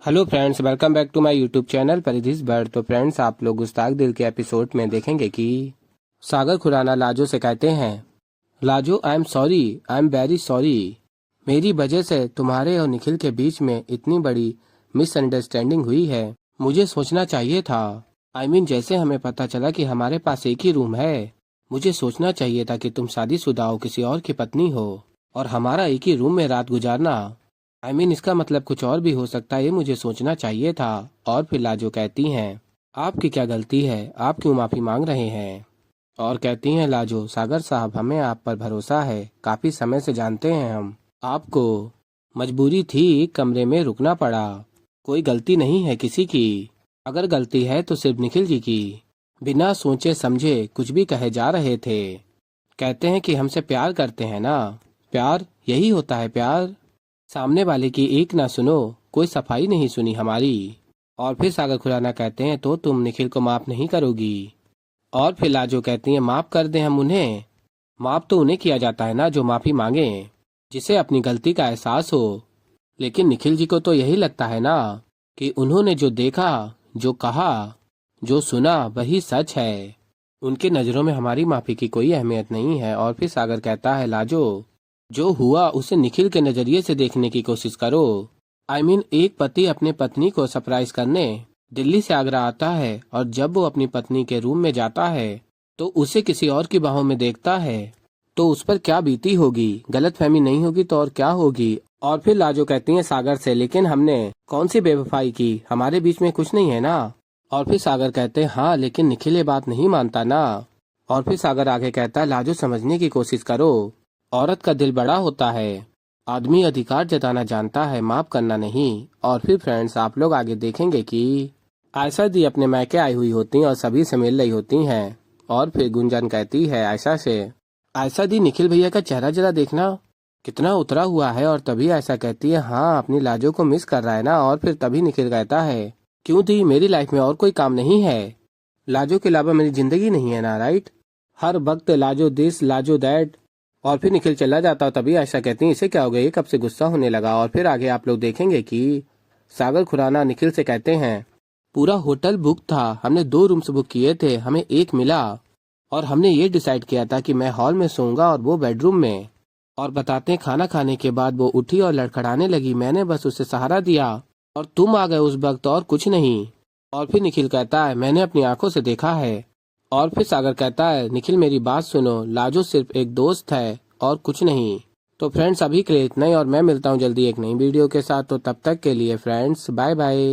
Hello friends, welcome back to my YouTube channel परिधिस बर्ड। तो फ्रेंड्स, आप लोग गुस्ताख दिल के एपिसोड में देखेंगे कि सागर खुराना लाजो से कहते हैं, Lajo I am sorry, I am very sorry. मेरी वजह से तुम्हारे और निखिल के बीच में इतनी बड़ी मिसअंडरस्टैंडिंग हुई है। मुझे सोचना चाहिए था। जैसे हमें पता चला कि हमारे पास एक ही रूम है, मुझे सोचना चाहिए था कि तुम शादीशुदा हो, किसी और की पत्नी हो और हमारा एक ही रूम में रात गुजारना। इसका मतलब कुछ और भी हो सकता है, ये मुझे सोचना चाहिए था। और फिर लाजो कहती हैं, आपकी क्या गलती है, आप क्यों माफी मांग रहे हैं। और कहती हैं लाजो, सागर साहब, हमें आप पर भरोसा है, काफी समय से जानते हैं हम आपको। मजबूरी थी, कमरे में रुकना पड़ा, कोई गलती नहीं है किसी की। अगर गलती है तो सिर्फ निखिल जी की। बिना सोचे समझे कुछ भी कहे जा रहे थे। कहते हैं कि हमसे प्यार करते हैं ना, प्यार यही होता है प्यार। सामने वाले की एक ना सुनो, कोई सफाई नहीं सुनी हमारी। और फिर सागर खुराना कहते हैं, तो तुम निखिल को माफ नहीं करोगी। और फिर लाजो कहती हैं, माफ कर दें हम उन्हें। माफ तो उन्हें किया जाता है ना जो माफी मांगे, जिसे अपनी गलती का एहसास हो। लेकिन निखिल जी को तो यही लगता है ना कि उन्होंने जो देखा, जो कहा, जो सुना वही सच है। उनकी नजरों में हमारी माफी की कोई अहमियत नहीं है। और फिर सागर कहता है, लाजो जो हुआ उसे निखिल के नजरिए से देखने की कोशिश करो। एक पति अपने पत्नी को सरप्राइज करने दिल्ली से आगरा आता है, और जब वो अपनी पत्नी के रूम में जाता है तो उसे किसी और की बाहों में देखता है, तो उस पर क्या बीती होगी। गलतफहमी नहीं होगी तो और क्या होगी। और फिर लाजो कहती है सागर से, लेकिन हमने कौन सी बेवफाई की, हमारे बीच में कुछ नहीं है ना। और फिर सागर कहते हैं, हाँ लेकिन निखिल ये बात नहीं मानता ना। और फिर सागर आगे कहता है, लाजो समझने की कोशिश करो, औरत का दिल बड़ा होता है, आदमी अधिकार जताना जानता है, माफ करना नहीं। और फिर फ्रेंड्स, आप लोग आगे देखेंगे कि आयशा दी अपने मायके आई हुई होती हैं और सभी से मिल रही होती हैं। और फिर गुंजन कहती है आयशा से, आयशा दी निखिल भैया का चेहरा जरा देखना, कितना उतरा हुआ है। और तभी आयशा कहती है, हाँ अपनी लाजो को मिस कर रहा है ना। और फिर तभी निखिल कहता है, क्यों दी, मेरी लाइफ में और कोई काम नहीं है, लाजो के अलावा मेरी जिंदगी नहीं है ना, राइट। हर वक्त लाजो दिस लाजो दैट। और फिर निखिल चला जाता है। तभी आयशा कहती है, इसे क्या हो गया, ये कब से गुस्सा होने लगा। और फिर आगे आप लोग देखेंगे कि सागर खुराना निखिल से कहते हैं, पूरा होटल बुक था, हमने 2 रूम्स बुक किए थे, हमें एक मिला और हमने ये डिसाइड किया था कि मैं हॉल में सोऊंगा और वो बेडरूम में। और बताते हैं, खाना खाने के बाद वो उठी और लड़खड़ाने लगी, मैंने बस उसे सहारा दिया और तुम आ गए उस वक्त, और कुछ नहीं। और फिर निखिल कहता है, मैंने अपनी आंखों से देखा है। और फिर सागर कहता है, निखिल मेरी बात सुनो, लाजो सिर्फ एक दोस्त है और कुछ नहीं। तो फ्रेंड्स, अभी के लिए इतना ही, और मैं मिलता हूँ जल्दी एक नई वीडियो के साथ। तो तब तक के लिए फ्रेंड्स, बाय बाय।